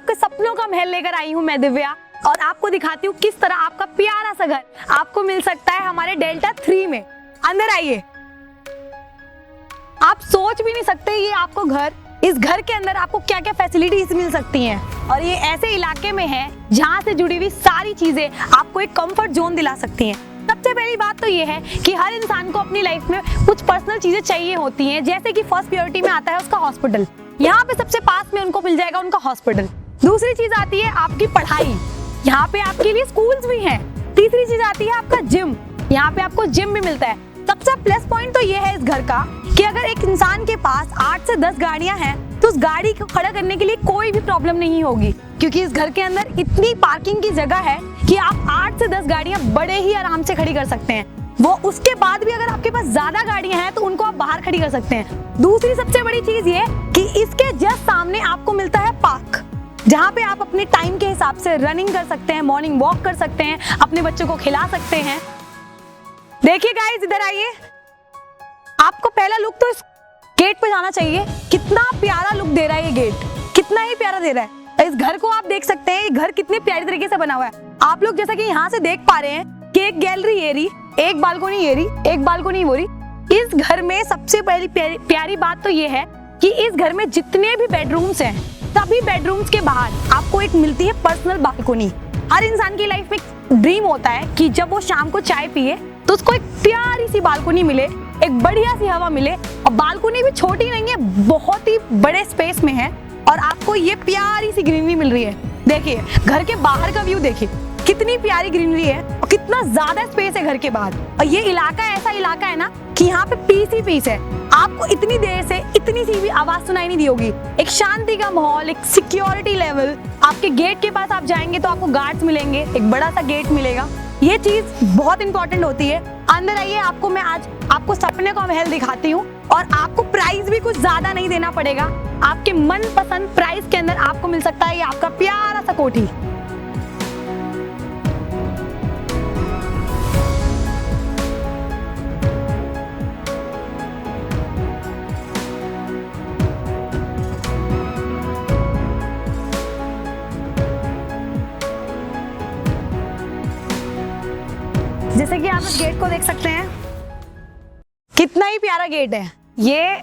आपके सपनों का महल लेकर आई हूँ मैं दिव्या, और आपको दिखाती हूँ किस तरह आपका प्यारा सा घर आपको मिल सकता है हमारे डेल्टा 3 में। अंदर आइए। आप सोच भी नहीं सकते ये आपको घर, इस घर के अंदर आपको क्या क्या फैसिलिटीज मिल सकती हैं, और ये ऐसे इलाके में है जहाँ से जुड़ी हुई सारी चीजें आपको एक कंफर्ट जोन दिला सकती हैं। सबसे पहली बात तो ये है कि हर इंसान को अपनी लाइफ में कुछ पर्सनल चीजें चाहिए होती हैं, जैसे कि फर्स्ट प्रायोरिटी में आता है उसका हॉस्पिटल। यहाँ पे सबसे पास में उनको मिल जाएगा उनका हॉस्पिटल। दूसरी चीज आती है आपकी पढ़ाई, यहाँ पे आपके लिए स्कूल्स भी हैं। तीसरी चीज आती है आपका जिम, यहाँ पे आपको जिम भी मिलता है। सबसे प्लस पॉइंट तो ये है इस घर का कि अगर एक इंसान के पास 8 से 10 गाड़ियां हैं तो उस गाड़ी को खड़ा करने के लिए कोई भी प्रॉब्लम नहीं होगी, क्योंकि इस घर के अंदर इतनी पार्किंग की जगह है कि आप 8 से 10 गाड़ियां बड़े ही आराम से खड़ी कर सकते हैं। वो उसके बाद भी अगर आपके पास ज्यादा गाड़ियां हैं तो उनको आप बाहर खड़ी कर सकते हैं। दूसरी सबसे बड़ी चीज ये कि इसके जस्ट सामने आपको मिलता है पार्क, जहाँ पे आप अपने टाइम के हिसाब से रनिंग कर सकते हैं, मॉर्निंग वॉक कर सकते हैं, अपने बच्चों को खिला सकते हैं। देखिए गाइस, इधर आइए। आपको पहला लुक तो इस गेट पे जाना चाहिए। कितना प्यारा लुक दे रहा है ये गेट, कितना ही प्यारा दे रहा है। इस घर को आप देख सकते हैं, ये घर कितने प्यारी तरीके से बना हुआ है। आप लोग जैसा कि यहाँ से देख पा रहे हैं कि एक गैलरी एरी, एक बालकोनी एरी, एक बालकोनी मोरी। इस घर में सबसे पहली प्यारी बात तो ये है कि इस घर में जितने भी बेडरूम्स हैं, सभी बेडरूम्स के बाहर आपको एक मिलती है पर्सनल बालकोनी। हर इंसान की लाइफ में ड्रीम होता है कि जब वो शाम को चाय पिए तो उसको एक प्यारी सी बालकोनी मिले, एक बढ़िया सी हवा मिले। और बालकोनी भी छोटी नहीं है, बहुत ही बड़े स्पेस में है, और आपको ये प्यारी सी ग्रीनरी मिल रही है। देखिए घर के बाहर का व्यू देखिए, कितनी प्यारी ग्रीनरी है और कितना ज्यादा स्पेस है घर के बाहर। और ये इलाका ऐसा इलाका है ना कि यहाँ पे पीस ही पीस है। आपको इतनी देर से इतनी सी भी आवाज सुनाई नहीं दी होगी। एक शांति का माहौल, एक सिक्योरिटी लेवल। आपके गेट के पास आप जाएंगे तो आपको गार्ड्स मिलेंगे, एक बड़ा सा गेट मिलेगा। ये चीज बहुत इंपॉर्टेंट होती है। अंदर आइए, आपको मैं आज आपको सपने का महल दिखाती हूँ, और आपको प्राइस भी कुछ ज्यादा नहीं देना पड़ेगा। आपके मनपसंद प्राइस के अंदर आपको मिल सकता है ये आपका प्यारा सा कोठी। जैसे कि आप इस गेट को देख सकते हैं, कितना ही प्यारा गेट है। ये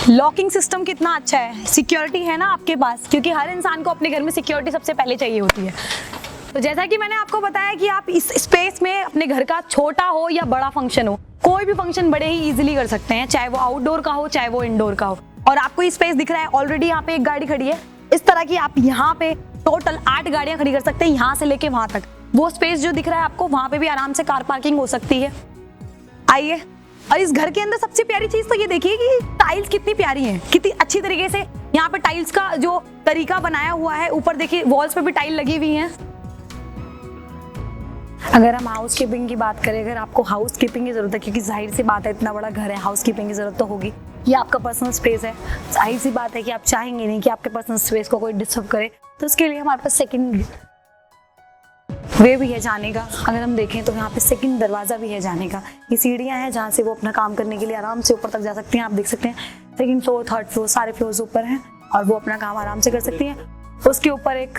लॉकिंग सिस्टम कितना अच्छा है, सिक्योरिटी है ना आपके पास, क्योंकि हर इंसान को अपने घर में सिक्योरिटी सबसे पहले चाहिए होती है। तो जैसा कि मैंने आपको बताया कि आप इस स्पेस में अपने घर का छोटा हो या बड़ा फंक्शन हो, कोई भी फंक्शन बड़े ही इजीली कर सकते हैं, चाहे वो आउटडोर का हो चाहे वो इंडोर का हो। और आपको ये स्पेस दिख रहा है, ऑलरेडी यहाँ पे एक गाड़ी खड़ी है। इस तरह की आप यहाँ पे टोटल 8 गाड़ियां खड़ी कर सकते हैं, यहाँ से लेके वहां तक। वो स्पेस जो दिख रहा है आपको, वहां पे भी आराम से कार पार्किंग हो सकती है। आइए। और इस घर के अंदर सबसे प्यारी चीज तो ये देखिए कि टाइल्स कितनी प्यारी हैं, कितनी अच्छी तरीके से यहाँ पे टाइल्स का जो तरीका बनाया हुआ है। ऊपर देखिए वॉल्स पे भी टाइल लगी हुई हैं। अगर हम हाउस कीपिंग की बात करें, अगर आपको हाउस कीपिंग की जरूरत है, क्योंकि जाहिर सी बात है इतना बड़ा घर है, हाउस कीपिंग की जरूरत तो होगी। ये आपका पर्सनल स्पेस है, जाहिर सी बात है कि आप चाहेंगे नहीं कि आपके पर्सनल स्पेस को कोई डिस्टर्ब करे, तो उसके लिए हमारे पास सेकंड वे भी है जाने का। अगर हम देखें तो यहाँ पे सेकंड दरवाजा भी है जाने का। ये सीढ़ियाँ हैं जहाँ से वो अपना काम करने के लिए आराम से ऊपर तक जा सकती हैं। आप देख सकते हैं सेकंड फ्लोर, थर्ड फ्लोर, सारे फ्लोर्स ऊपर हैं, और वो अपना काम आराम से कर सकती हैं। उसके ऊपर एक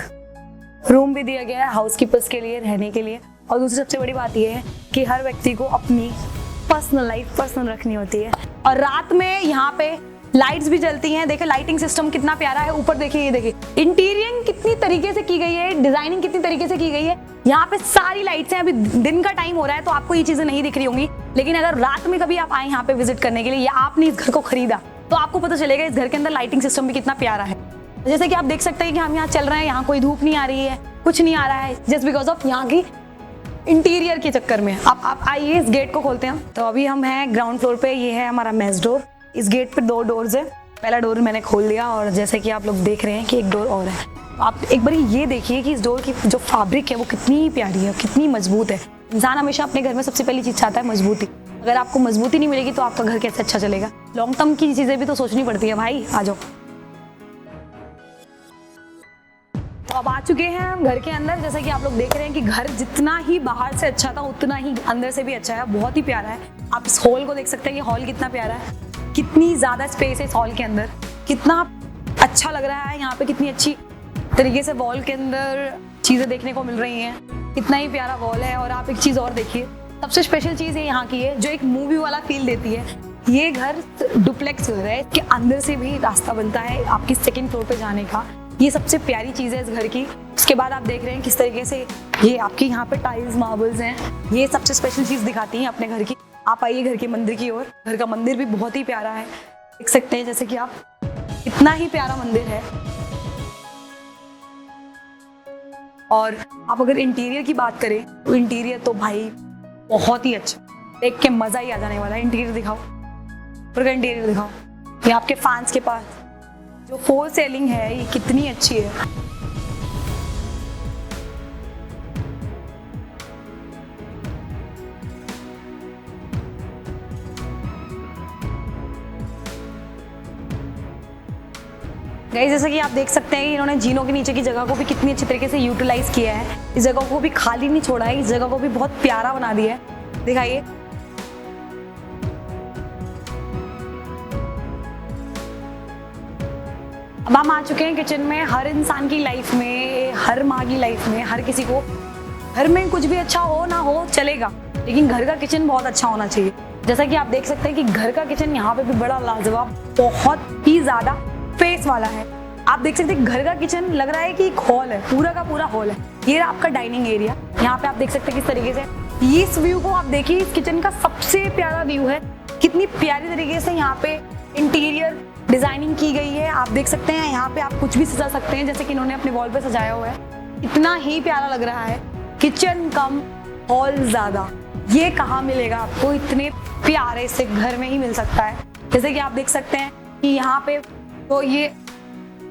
रूम भी दिया गया है हाउसकीपर्स के लिए रहने के लिए। और दूसरी सबसे बड़ी बात यह है कि हर व्यक्ति को अपनी पर्सनल लाइफ पर्सनल रखनी होती है। और रात में यहाँ पे लाइट्स भी जलती हैं। देखिए लाइटिंग सिस्टम कितना प्यारा है। ऊपर देखिए, ये देखिए इंटीरियर कितनी तरीके से की गई है, डिजाइनिंग कितनी तरीके से की गई है। यहाँ पे सारी लाइट्स हैं। अभी दिन का टाइम हो रहा है तो आपको ये चीजें नहीं दिख रही होंगी, लेकिन अगर रात में कभी आप आए यहाँ पे विजिट करने के लिए या आपने इस घर को खरीदा तो आपको पता चलेगा इस घर के अंदर लाइटिंग सिस्टम भी कितना प्यारा है। जैसे कि आप देख सकते हैं कि हम यहाँ चल रहे हैं, यहाँ कोई धूप नहीं आ रही है, कुछ नहीं आ रहा है, जस्ट बिकॉज ऑफ यहाँ की इंटीरियर के चक्कर में। आप आइए, इस गेट को खोलते हैं। तो अभी हम हैं ग्राउंड फ्लोर पे। ये है हमारा मेस डोर। इस गेट पे 2 डोर्स है। पहला डोर मैंने खोल दिया, और जैसे कि आप लोग देख रहे हैं कि एक डोर और है। आप एक बार ये देखिए कि इस डोर की जो फैब्रिक है वो कितनी प्यारी है, कितनी मजबूत है। इंसान हमेशा अपने घर में सबसे पहली चीज चाहता है मजबूती। अगर आपको मजबूती नहीं मिलेगी तो आपका घर कैसे अच्छा चलेगा। लॉन्ग टर्म की चीजें भी तो सोचनी पड़ती है भाई। आ जाओ। तो अब आ चुके हैं हम घर के अंदर। जैसे कि आप लोग देख रहे हैं कि घर जितना ही बाहर से अच्छा था उतना ही अंदर से भी अच्छा है, बहुत ही प्यारा है। आप इस हॉल को देख सकते हैं, ये हॉल कितना प्यारा है, कितनी ज्यादा स्पेस है इस हॉल के अंदर, कितना अच्छा लग रहा है। यहाँ पे कितनी अच्छी तरीके से वॉल के अंदर चीज़ें देखने को मिल रही हैं। इतना ही प्यारा वॉल है। और आप एक चीज़ और देखिए, सबसे स्पेशल चीज़ ये यहाँ की है जो एक मूवी वाला फील देती है। ये घर डुप्लेक्स घर है, इसके अंदर से भी रास्ता बनता है आपकी सेकंड फ्लोर पे जाने का। ये सबसे प्यारी चीज़ है इस घर की। उसके बाद आप देख रहे हैं किस तरीके से ये आपके यहाँ पे टाइल्स मार्बल्स हैं। ये सबसे स्पेशल चीज़ दिखाती हैं अपने घर की। आप आइए घर के मंदिर की ओर। घर का मंदिर भी बहुत ही प्यारा है, देख सकते हैं जैसे कि आप, इतना ही प्यारा मंदिर है। और आप अगर इंटीरियर की बात करें तो इंटीरियर तो भाई बहुत ही अच्छा, देख के मजा ही आ जाने वाला है। इंटीरियर दिखाओ, ऊपर का इंटीरियर दिखाओ। ये आपके फैंस के पास जो फोर सेलिंग है ये कितनी अच्छी है। गाइस, जैसा कि आप देख सकते हैं इन्होंने जीनों के नीचे की जगह को भी कितनी अच्छी तरीके से यूटिलाइज किया है। इस जगह को भी खाली नहीं छोड़ा है, इस जगह को भी बहुत प्यारा बना दिया है। दिखाइए, अब हम आ चुके हैं किचन में। हर इंसान की लाइफ में, हर माँ की लाइफ में, हर किसी को घर में कुछ भी अच्छा हो ना हो चलेगा, लेकिन घर का किचन बहुत अच्छा होना चाहिए। जैसा कि आप देख सकते हैं कि घर का किचन यहाँ पे भी बड़ा लाजवाब, बहुत ही ज्यादा स्पेस वाला है। आप देख सकते हैं घर का किचन लग रहा है कि एक हॉल है, पूरा का पूरा हॉल है। ये आपका डाइनिंग एरिया, यहाँ पे आप देख सकते हैं किस तरीके से इस व्यू को आप देखिए। इस किचन का सबसे प्यारा व्यू है, कितनी प्यारी तरीके से यहाँ पे इंटीरियर डिजाइनिंग की गई है। आप देख सकते हैं यहाँ पे आप कुछ भी सजा सकते हैं, जैसे कि इन्होंने अपने वॉल पे सजाया हुआ है। इतना ही प्यारा लग रहा है। किचन कम हॉल ज्यादा, ये कहाँ मिलेगा आपको, इतने प्यारे से घर में ही मिल सकता है। जैसे कि आप देख सकते हैं कि यहाँ पे तो ये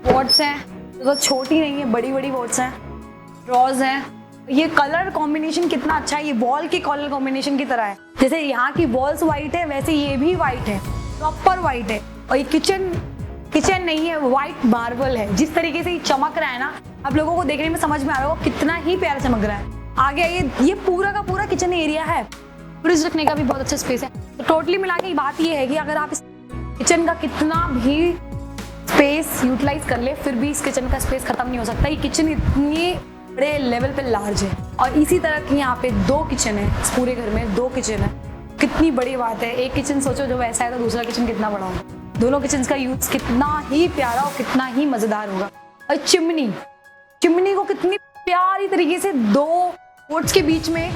वॉट्स हैं, तो छोटी नहीं है, बड़ी बड़ी वॉट्स हैं, ड्रॉज हैं। ये कलर कॉम्बिनेशन कितना अच्छा है, ये वॉल की कलर कॉम्बिनेशन की तरह है। जैसे यहाँ की वॉल्स व्हाइट है, वैसे ये भी व्हाइट है, प्रॉपर व्हाइट है। और ये किचन नहीं है, व्हाइट मार्बल है। जिस तरीके से ये चमक रहा है ना, आप लोगों को देखने में समझ में आ रहा होगा कितना ही प्यारा चमक रहा है। आगे ये पूरा का पूरा किचन एरिया है, फ्रिज रखने का भी बहुत अच्छा स्पेस है। तो टोटली मिला के बात ये है कि अगर आप इस किचन का कितना भी स्पेस यूटिलाइज कर ले, फिर भी इस किचन का स्पेस खत्म नहीं हो सकता। ये किचन इतनी बड़े लेवल पे लार्ज है। और इसी तरह की यहाँ पे 2 किचन है, इस पूरे घर में 2 किचन है। कितनी बड़ी बात है। एक किचन सोचो जो वैसा है तो दूसरा किचन कितना बड़ा होगा। दोनों किचन का यूज कितना ही प्यारा और कितना ही मजेदार होगा। और चिमनी को कितनी प्यारी तरीके से 2 वुड्स के बीच में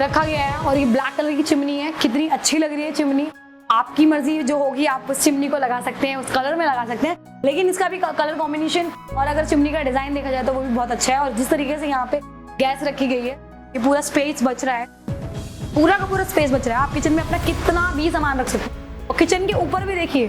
रखा गया है। और ये ब्लैक कलर की चिमनी है, कितनी अच्छी लग रही है चिमनी। आपकी मर्जी जो होगी, आप उस चिमनी को लगा सकते हैं, उस कलर में लगा सकते हैं, लेकिन इसका भी कलर कॉम्बिनेशन और अगर चिमनी का डिजाइन देखा जाए तो वो भी बहुत अच्छा है। और जिस तरीके से यहाँ पे गैस रखी गई है, ये पूरा स्पेस बच रहा है, पूरा का पूरा स्पेस बच रहा है। आप किचन में अपना कितना भी सामान रख सकते हैं। और किचन के ऊपर भी देखिए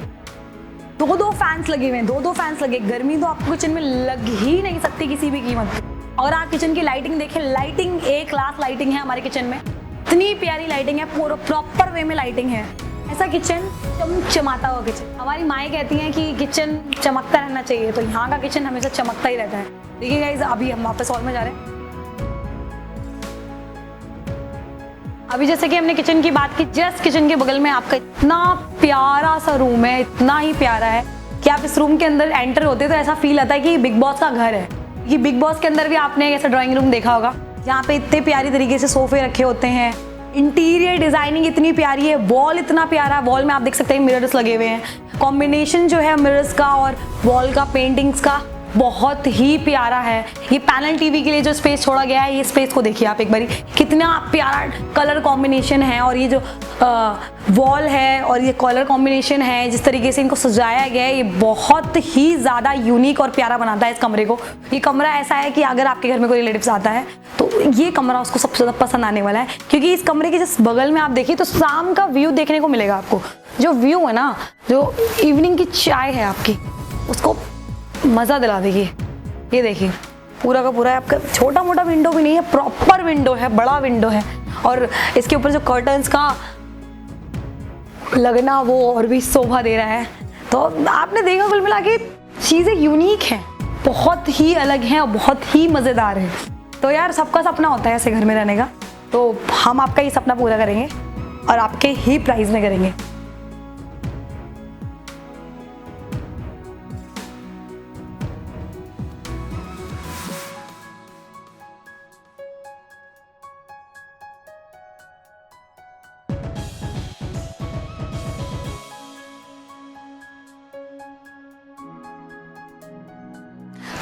2 फैंस लगे हुए हैं, 2 फैंस लगे। गर्मी तो आपको किचन में लग ही नहीं सकती किसी भी कीमत पे। और आप किचन की लाइटिंग देखें, लाइटिंग एक क्लास लाइटिंग है हमारे किचन में। इतनी प्यारी लाइटिंग है, पूरा प्रॉपर वे में लाइटिंग है। ऐसा किचन चमचमाता हुआ किचन। हमारी माएँ कहती हैं कि किचन चमकता रहना चाहिए, तो यहाँ का किचन हमेशा चमकता ही रहता है। देखिए गाइस, अभी हम वापस हॉल में जा रहे हैं। अभी जैसे कि हमने किचन की बात की, जस्ट किचन के बगल में आपका इतना प्यारा सा रूम है, इतना ही प्यारा है कि आप इस रूम के अंदर एंटर होते तो ऐसा फील आता है कि बिग बॉस का घर है। ये बिग बॉस के अंदर भी आपने ऐसा ड्राइंग रूम देखा होगा, जहाँ पे इतने प्यारी तरीके से सोफे रखे होते हैं। इंटीरियर डिजाइनिंग इतनी प्यारी है, वॉल इतना प्यारा है। वॉल में आप देख सकते हैं मिरर्स लगे हुए हैं। कॉम्बिनेशन जो है मिरर्स का और वॉल का पेंटिंग्स का बहुत ही प्यारा है। ये पैनल टीवी के लिए जो स्पेस छोड़ा गया है, ये स्पेस को देखिए आप एक बारी, कितना प्यारा कलर कॉम्बिनेशन है। और ये जो वॉल है और ये कलर कॉम्बिनेशन है, जिस तरीके से इनको सजाया गया है, ये बहुत ही ज़्यादा यूनिक और प्यारा बनाता है इस कमरे को। ये कमरा ऐसा है कि अगर आपके घर में कोई रिलेटिव्स आता है तो ये कमरा उसको सबसे ज़्यादा पसंद आने वाला है, क्योंकि इस कमरे के जिस बगल में आप देखिए तो शाम का व्यू देखने को मिलेगा आपको। जो व्यू है ना, जो इवनिंग की चाय है आपकी, उसको मज़ा दिला देगी। ये देखिए पूरा का पूरा आपका छोटा मोटा विंडो भी नहीं है, प्रॉपर विंडो है, बड़ा विंडो है। और इसके ऊपर जो कर्टन्स का लगना वो और भी शोभा दे रहा है। तो आपने देखा कुल मिला के चीज़ें यूनिक हैं, बहुत ही अलग हैं और बहुत ही मज़ेदार हैं। तो यार सबका सपना होता है ऐसे घर में रहने का, तो हम आपका ये सपना पूरा करेंगे और आपके ही प्राइस में करेंगे।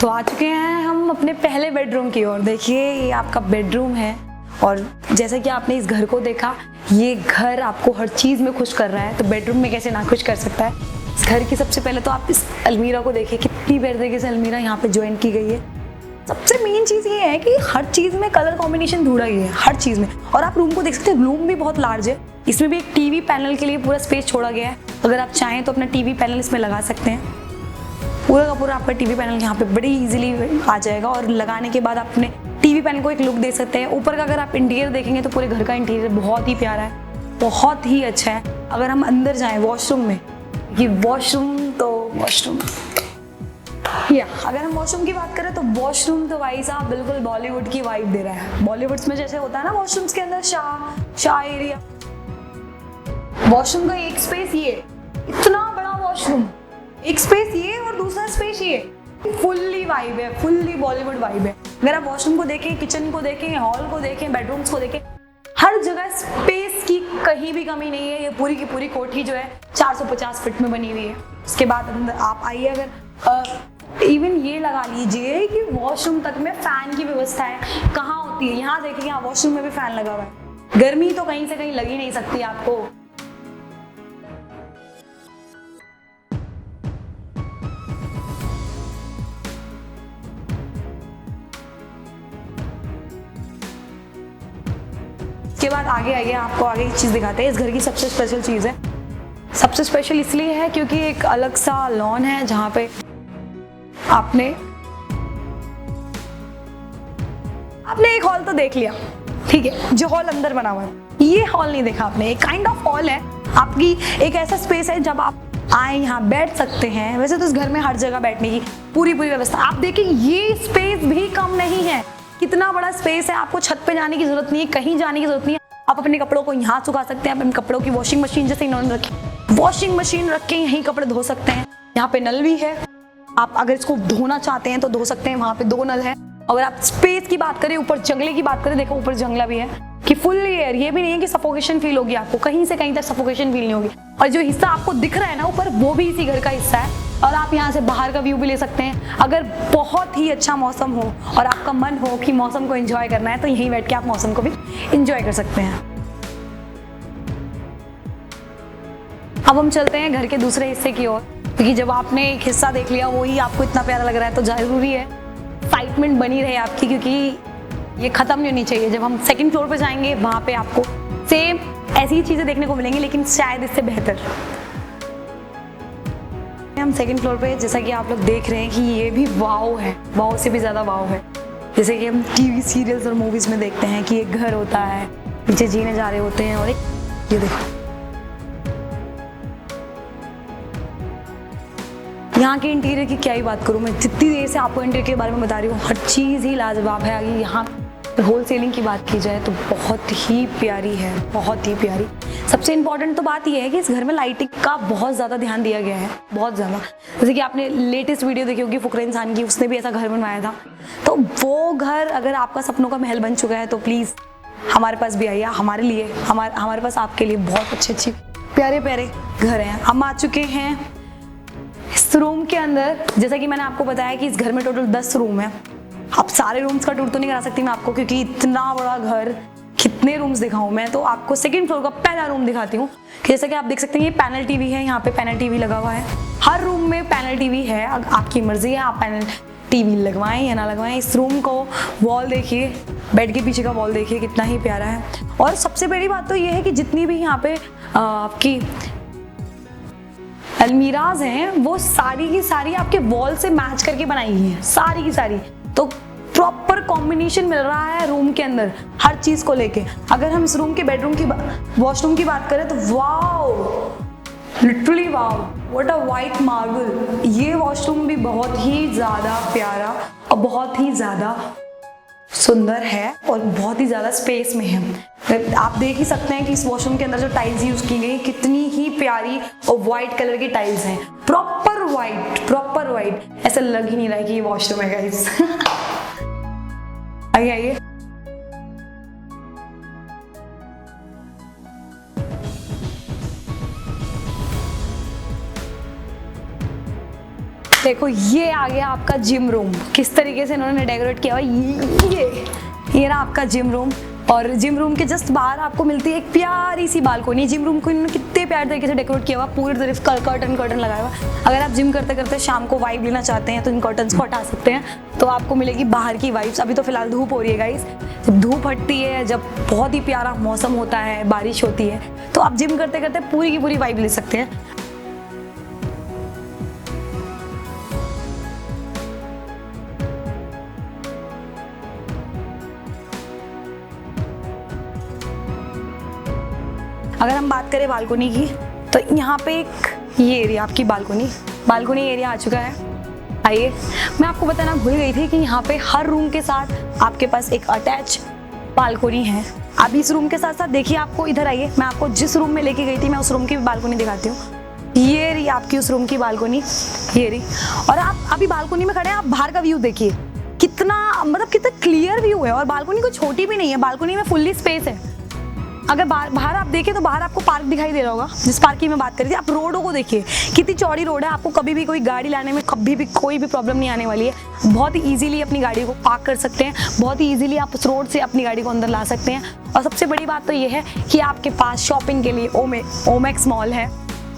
तो आ चुके हैं हम अपने पहले बेडरूम की ओर। देखिए ये आपका बेडरूम है और जैसा कि आपने इस घर को देखा, ये घर आपको हर चीज़ में खुश कर रहा है, तो बेडरूम में कैसे ना खुश कर सकता है। इस घर की सबसे पहले तो आप इस अलमीरा को देखिए, कितनी प्यारी तरीके से अलमीरा यहाँ पे ज्वाइन की गई है। सबसे मेन चीज़ ये है कि हर चीज़ में कलर कॉम्बिनेशन ढूंढा गया है, हर चीज़ में। और आप रूम को देख सकते हैं, रूम भी बहुत लार्ज है। इसमें भी एक टीवी पैनल के लिए पूरा स्पेस छोड़ा गया है। अगर आप चाहें तो अपना टीवी पैनल इसमें लगा सकते हैं। पूरा का पूरा आपका टीवी पैनल यहाँ पे बड़ी इजीली आ जाएगा और लगाने के बाद आप अपने टीवी पैनल को एक लुक दे सकते हैं। ऊपर का अगर आप इंटीरियर देखेंगे तो पूरे घर का इंटीरियर बहुत ही प्यारा है, बहुत ही अच्छा है। अगर हम अंदर जाएं वॉशरूम में, ये वॉशरूम या अगर हम वॉशरूम की बात करें तो वॉशरूम तो भाई साहब बिल्कुल बॉलीवुड की वाइब दे रहा है। बॉलीवुड्स में जैसे होता है ना वॉशरूम्स के अंदर शाह एरिया, वॉशरूम का एक स्पेस ये, इतना बड़ा वॉशरूम, एक स्पेस ये और दूसरा स्पेस ये, फुल्ली वाइब है, फुल्ली बॉलीवुड वाइब है। अगर आप वॉशरूम को देखें, किचन को देखें, हॉल को देखें, बेडरूम्स को देखें, हर जगह स्पेस की कहीं भी कमी नहीं है। ये पूरी की पूरी कोठी जो है 450 फीट में बनी हुई है। उसके बाद अंदर आप आइए, अगर इवन ये लगा लीजिए कि वॉशरूम तक में फैन की व्यवस्था है। कहाँ होती है? यहाँ देखिए, यहाँ वॉशरूम में भी फैन लगा हुआ है। गर्मी तो कहीं से कहीं लग ही नहीं सकती आपको। इसके बाद आगे आइए, आपको आगे एक चीज दिखाते हैं। इस घर की सबसे स्पेशल चीज है, सबसे स्पेशल इसलिए है क्योंकि एक अलग सा लॉन है जहाँ पे आपने एक हॉल तो देख लिया, ठीक है, जो हॉल अंदर बना हुआ है, ये हॉल नहीं देखा आपने। एक काइंड ऑफ हॉल है आपकी, एक ऐसा स्पेस है जब आप आए यहाँ बैठ सकते हैं। वैसे तो इस घर में हर जगह बैठने की पूरी व्यवस्था। आप देखिए ये स्पेस भी कम नहीं है, कितना बड़ा स्पेस है। आपको छत पे जाने की जरूरत नहीं है, कहीं जाने की जरूरत नहीं है। आप अपने कपड़ों को यहाँ सुखा सकते हैं। अपने कपड़ों की वॉशिंग मशीन जैसे इन्होंने रखी, वॉशिंग मशीन रख के यहीं कपड़े धो सकते हैं। यहाँ पे नल भी है, आप अगर इसको धोना चाहते हैं तो धो सकते हैं। वहाँ पे 2 नल है। अगर आप स्पेस की बात करें, ऊपर जंगले की बात करें, देखो ऊपर जंगला भी है कि फुल एयर। ये भी नहीं है कि सफोकेशन फील होगी आपको, कहीं से कहीं तक सफोकेशन फील नहीं होगी। और जो हिस्सा आपको दिख रहा है ना ऊपर, वो भी इसी घर का हिस्सा है। और आप यहाँ से बाहर का व्यू भी ले सकते हैं। अगर बहुत ही अच्छा मौसम हो और आपका मन हो कि मौसम को एंजॉय करना है, तो यहीं बैठ के आप मौसम को भी एंजॉय कर सकते हैं। अब हम चलते हैं घर के दूसरे हिस्से की ओर, क्योंकि जब आपने एक हिस्सा देख लिया, वही आपको इतना प्यारा लग रहा है, तो जरूरी है एक्साइटमेंट बनी रहे आपकी, क्योंकि ये खत्म नहीं होनी चाहिए। जब हम सेकंड फ्लोर पे जाएंगे, वहां पे आपको सेम ऐसी ही चीजें देखने को मिलेंगी, लेकिन शायद इससे बेहतर। हम सेकंड फ्लोर पे, जैसा कि आप लोग देख रहे हैं कि ये भी वाव है, वाव से भी ज्यादा वाव है। जैसे कि हम टीवी सीरियल्स और मूवीज में देखते हैं कि एक घर होता है, नीचे जीने जा रहे होते हैं, और ये देखो यहाँ के इंटीरियर की क्या ही बात करूँ मैं। जितनी देर से आपको इंटीरियर के बारे में बता रही हूँ, हर चीज़ ही लाजवाब है। अगर यहाँ होल सेलिंग की बात की जाए तो बहुत ही प्यारी है, बहुत ही प्यारी। सबसे इम्पॉर्टेंट तो बात यह है कि इस घर में लाइटिंग का बहुत ज़्यादा ध्यान दिया गया है, बहुत ज़्यादा। जैसे कि आपने लेटेस्ट वीडियो देखी होगी फुकरे इंसान की, उसने भी ऐसा घर बनवाया था। तो वो घर अगर आपका सपनों का महल बन चुका है तो प्लीज़ हमारे पास भी आइए। हमारे लिए, हमारे पास आपके लिए बहुत अच्छे प्यारे प्यारे घर हैं। हम आ चुके हैं इस रूम के अंदर। जैसा कि मैंने आपको बताया कि इस घर में टोटल 10 रूम है। अब सारे रूम्स का टूर तो नहीं करा सकती मैं आपको, क्योंकि इतना बड़ा घर, कितने रूम्स दिखाऊं मैं। तो आपको सेकंड फ्लोर का पहला रूम दिखाती हूँ। जैसा कि आप देख सकते हैं ये पैनल टीवी है, यहाँ पे पैनल टीवी लगा हुआ है। हर रूम में पैनल टीवी है, आपकी मर्जी है आप पैनल टीवी लगवाएं या ना लगवाएं। इस रूम को वॉल देखिए, बेड के पीछे का वॉल देखिए कितना ही प्यारा है। और सबसे बड़ी बात तो ये है कि जितनी भी यहाँ पे आपकी अलमीराज हैं, वो सारी की सारी आपके वॉल से मैच करके बनाई गई है, सारी की सारी। तो प्रॉपर कॉम्बिनेशन मिल रहा है रूम के अंदर हर चीज को लेके। अगर हम इस रूम के बेडरूम की, वॉशरूम की बात करें तो wow, literally wow, what a white marble. ये वॉशरूम भी बहुत ही ज्यादा प्यारा और बहुत ही ज्यादा सुंदर है और बहुत ही ज्यादा स्पेस में है। आप देख ही सकते हैं कि इस वॉशरूम के अंदर जो टाइल्स यूज की गई कितनी ही प्यारी और वाइट कलर की टाइल्स हैं, प्रॉपर वाइट। ऐसा लग ही नहीं रहा है कि ये वॉशरूम है गाइस। आइए देखो ये आ गया आपका जिम रूम। किस तरीके से इन्होंने डेकोरेट किया हुआ ये रहा आपका जिम रूम। और जिम रूम के जस्ट बाहर आपको मिलती है एक प्यारी सी बालकोनी। जिम रूम को इन्होंने कितने प्यारे तरीके से डेकोरेट किया हुआ, पूरी तरफ कर्टन लगाया हुआ। अगर आप जिम करते करते शाम को वाइब लेना चाहते हैं तो इन कर्टन्स को हटा सकते हैं, तो आपको मिलेगी बाहर की वाइब्स। अभी तो फिलहाल धूप हो रही है गाइस, जब धूप हटती है, जब बहुत ही प्यारा मौसम होता है, बारिश होती है, तो आप जिम करते करते पूरी की पूरी वाइब ले सकते हैं। अगर हम बात करें बालकोनी की, तो यहाँ पे एक ये एरिया आपकी बालकोनी एरिया आ चुका है। आइए, मैं आपको बताना भूल गई थी कि यहाँ पे हर रूम के साथ आपके पास एक अटैच बालकोनी है। अब इस रूम के साथ साथ देखिए, आपको इधर आइए, मैं आपको जिस रूम में लेके गई थी मैं उस रूम की बालकोनी दिखाती हूँ। ये रही आपकी उस रूम की बालकोनी, ये रही। और आप अभी बालकोनी में खड़े हैं, आप बाहर का व्यू देखिए, कितना क्लियर व्यू है। और बालकोनी कोई छोटी भी नहीं है, बालकोनी में फुल्ली स्पेस है। अगर बाहर आप देखें तो बाहर आपको पार्क दिखाई दे रहा होगा, जिस पार्क की मैं बात कर रही थी। आप रोडों को देखिए, कितनी चौड़ी रोड है, आपको कभी भी कोई गाड़ी लाने में कभी भी कोई भी प्रॉब्लम नहीं आने वाली है। बहुत ही इजीली अपनी गाड़ी को पार्क कर सकते हैं, बहुत ही इजीली आप उस रोड से अपनी गाड़ी को अंदर ला सकते हैं। और सबसे बड़ी बात तो ये है कि आपके पास शॉपिंग के लिए ओमेक्स मॉल है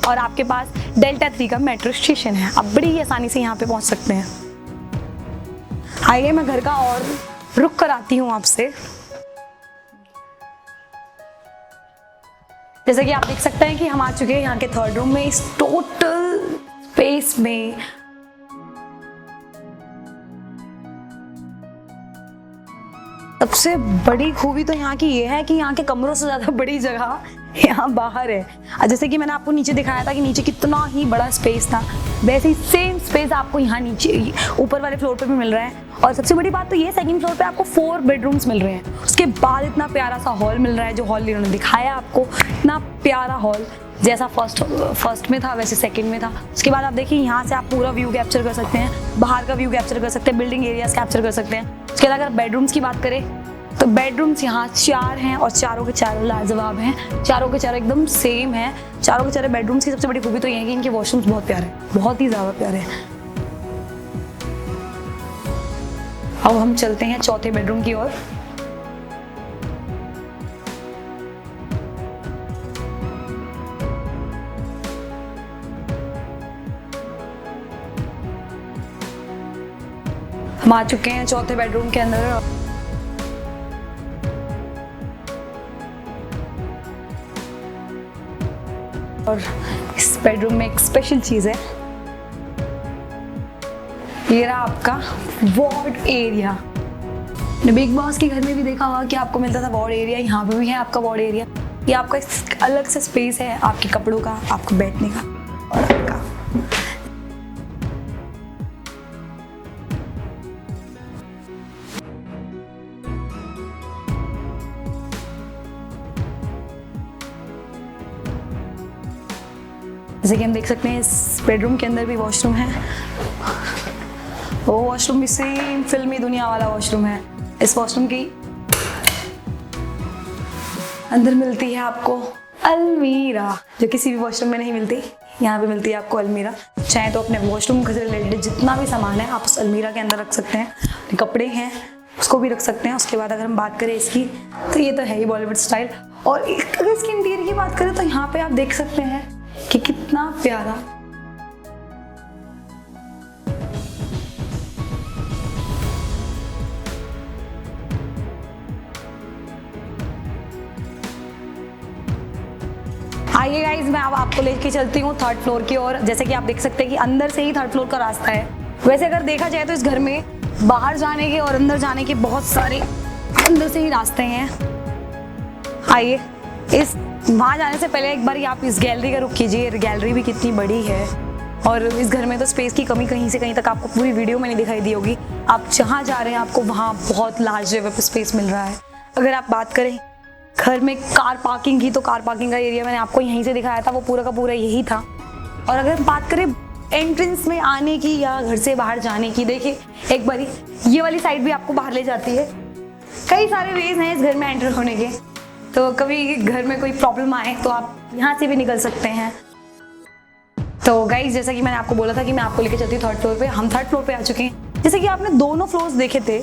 और आपके पास डेल्टा 3 का मेट्रो स्टेशन है। आप बड़ी आसानी से यहाँ पे पहुँच सकते हैं। आइए, मैं घर का और रुक कर आती हूँ आपसे। जैसे कि आप देख सकते हैं कि हम आ चुके हैं यहाँ के थर्ड रूम में। इस टोटल स्पेस में सबसे बड़ी खूबी तो यहाँ की ये है कि यहाँ के कमरों से ज़्यादा बड़ी जगह यहाँ बाहर है। जैसे कि मैंने आपको नीचे दिखाया था कि नीचे कितना ही बड़ा स्पेस था, वैसे ही सेम स्पेस आपको यहाँ नीचे ऊपर वाले फ्लोर पे भी मिल रहा है। और सबसे बड़ी बात तो ये, सेकंड फ्लोर पे आपको 4 बेडरूम्स मिल रहे हैं। उसके बाद इतना प्यारा सा हॉल मिल रहा है, जो हॉल इन्होंने दिखाया आपको, इतना प्यारा हॉल, जैसा फर्स्ट में था वैसे सेकंड में था। उसके बाद आप देखिए, यहाँ से आप पूरा व्यू कैप्चर कर सकते हैं, बाहर का व्यू कैप्चर कर सकते हैं, बिल्डिंग एरियाज कैप्चर कर सकते हैं। उसके बाद अगर बेडरूम्स की बात करें तो बेडरूम्स यहाँ 4 हैं और चारों के चारों लाजवाब हैं, चारों के चारों एकदम सेम हैं। चारों के चारों बेडरूम्स की सबसे बड़ी खूबी तो ये है कि इनके वॉशरूम्स बहुत प्यारे हैं, बहुत ही ज़्यादा प्यारे हैं। अब हम चलते हैं चौथे बेडरूम की ओर। हम आ चुके हैं चौथे बेडरूम के अंदर। और इस बेडरूम में एक स्पेशल चीज़ है, ये रहा आपका वार्ड एरिया। बिग बॉस के घर में भी देखा होगा कि आपको मिलता था वार्ड एरिया, यहाँ पे भी है आपका वार्ड एरिया। ये आपका अलग से स्पेस है आपके कपड़ों का, आपको बैठने का और आपका। जैसे कि हम देख सकते हैं इस बेडरूम के अंदर भी वॉशरूम है। वो वॉशरूम भी सेम फिल्मी दुनिया वाला वॉशरूम है। इस वॉशरूम की अंदर मिलती है आपको अलमीरा, जो किसी भी वॉशरूम में नहीं मिलती, यहाँ पे मिलती है आपको अलमीरा। चाहे तो अपने वॉशरूम से रिलेटेड जितना भी सामान है आप उस अलमीरा के अंदर रख सकते हैं। कपड़े हैं उसको भी रख सकते हैं। उसके बाद अगर हम बात करें इसकी, तो ये तो है ही बॉलीवुड स्टाइल। और अगर इसके इंटीरियर की बात करें तो यहाँ पे आप देख सकते हैं कि कितना प्यारा आइए गाइज, मैं अब आपको लेके चलती हूँ थर्ड फ्लोर की ओर। जैसे कि आप देख सकते हैं कि अंदर से ही थर्ड फ्लोर का रास्ता है। वैसे अगर देखा जाए तो इस घर में बाहर जाने के और अंदर जाने के बहुत सारे अंदर से ही रास्ते हैं। आइए, इस वहाँ जाने से पहले एक बार आप इस गैलरी का रुख कीजिए। गैलरी भी कितनी बड़ी है और इस घर में तो स्पेस की कमी कहीं से कहीं तक आपको पूरी वीडियो में नहीं दिखाई दी होगी। आप जहाँ जा रहे हैं आपको वहाँ बहुत लार्ज जगह पे स्पेस मिल रहा है। अगर आप बात करें घर में कार पार्किंग की, तो कार पार्किंग का एरिया मैंने आपको यहीं से दिखाया था, वो पूरा का पूरा यही था। और अगर बात करें एंट्रेंस में आने की या घर से बाहर जाने की, देखिए एक बारी ये वाली साइड भी आपको बाहर ले जाती है। कई सारे वेज हैं इस घर में एंटर होने के, तो कभी घर में कोई प्रॉब्लम आए तो आप यहाँ से भी निकल सकते हैं। तो गाइज जैसा कि मैंने आपको बोला था कि मैं आपको लेके चलती हूँ थर्ड फ्लोर पे, हम थर्ड फ्लोर पे आ चुके हैं। जैसे कि आपने दोनों फ्लोर्स देखे थे,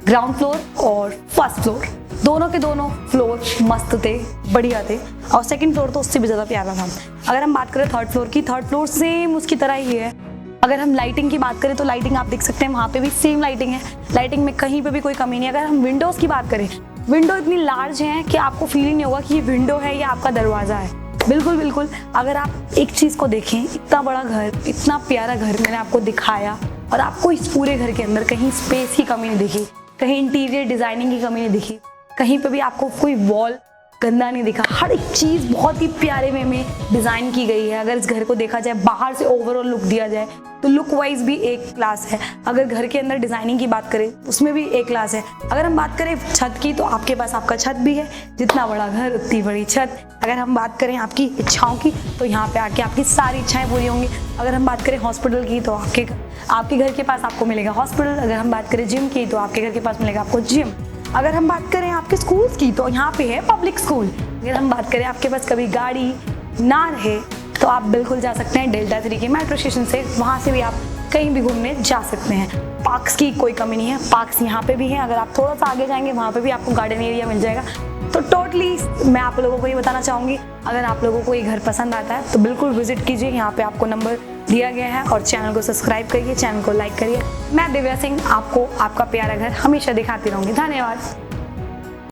ग्राउंड फ्लोर और फर्स्ट फ्लोर, दोनों के दोनों फ्लोर मस्त थे, बढ़िया थे, और सेकंड फ्लोर तो उससे भी ज़्यादा प्यारा था। अगर हम बात करें थर्ड फ्लोर की, थर्ड फ्लोर सेम उसकी तरह ही है। अगर हम लाइटिंग की बात करें तो लाइटिंग आप देख सकते हैं, वहाँ पे भी सेम लाइटिंग है, लाइटिंग में कहीं पे भी कोई कमी नहीं है। अगर हम विंडोज़ की बात करें, विंडो इतनी लार्ज है कि आपको फील नहीं होगा कि ये विंडो है या आपका दरवाज़ा है। बिल्कुल बिल्कुल, अगर आप एक चीज़ को देखें, इतना बड़ा घर, इतना प्यारा घर मैंने आपको दिखाया, और आपको इस पूरे घर के अंदर कहीं स्पेस की कमी नहीं दिखी, कहीं इंटीरियर डिज़ाइनिंग की कमी नहीं दिखी, कहीं पे भी आपको कोई वॉल गंदा नहीं दिखा। हर एक चीज़ बहुत ही प्यारे वे में डिज़ाइन की गई है। अगर इस घर को देखा जाए, बाहर से ओवरऑल लुक दिया जाए तो लुक वाइज भी एक क्लास है। अगर घर के अंदर डिज़ाइनिंग की बात करें उसमें भी एक क्लास है। अगर हम बात करें छत की, तो आपके पास आपका छत भी है, जितना बड़ा घर उतनी बड़ी छत। अगर हम बात करें आपकी इच्छाओं की, तो यहाँ पे आके आपकी सारी इच्छाएं पूरी होंगी। अगर हम बात करें हॉस्पिटल की, तो आपके घर के पास आपको मिलेगा हॉस्पिटल। अगर हम बात करें जिम की, तो आपके घर के पास मिलेगा आपको जिम। अगर हम बात करें आपके स्कूल्स की, तो यहाँ पे है पब्लिक स्कूल। अगर हम बात करें आपके पास कभी गाड़ी ना रहे, तो आप बिल्कुल जा सकते हैं डेल्टा 3 के मेट्रो स्टेशन से, वहाँ से भी आप कहीं भी घूमने जा सकते हैं। पार्क्स की कोई कमी नहीं है, पार्क्स यहाँ पे भी हैं। अगर आप थोड़ा सा आगे जाएंगे, वहाँ पे भी आपको गार्डन एरिया मिल जाएगा। तो टोटली मैं आप लोगों को ये बताना चाहूँगी, अगर आप लोगों को ये घर पसंद आता है तो बिल्कुल विजिट कीजिए। यहाँ पे आपको नंबर दिया गया है, और चैनल को सब्सक्राइब करिए, चैनल को लाइक करिए। मैं दिव्या सिंह आपको आपका प्यारा घर हमेशा दिखाती रहूँगी। धन्यवाद।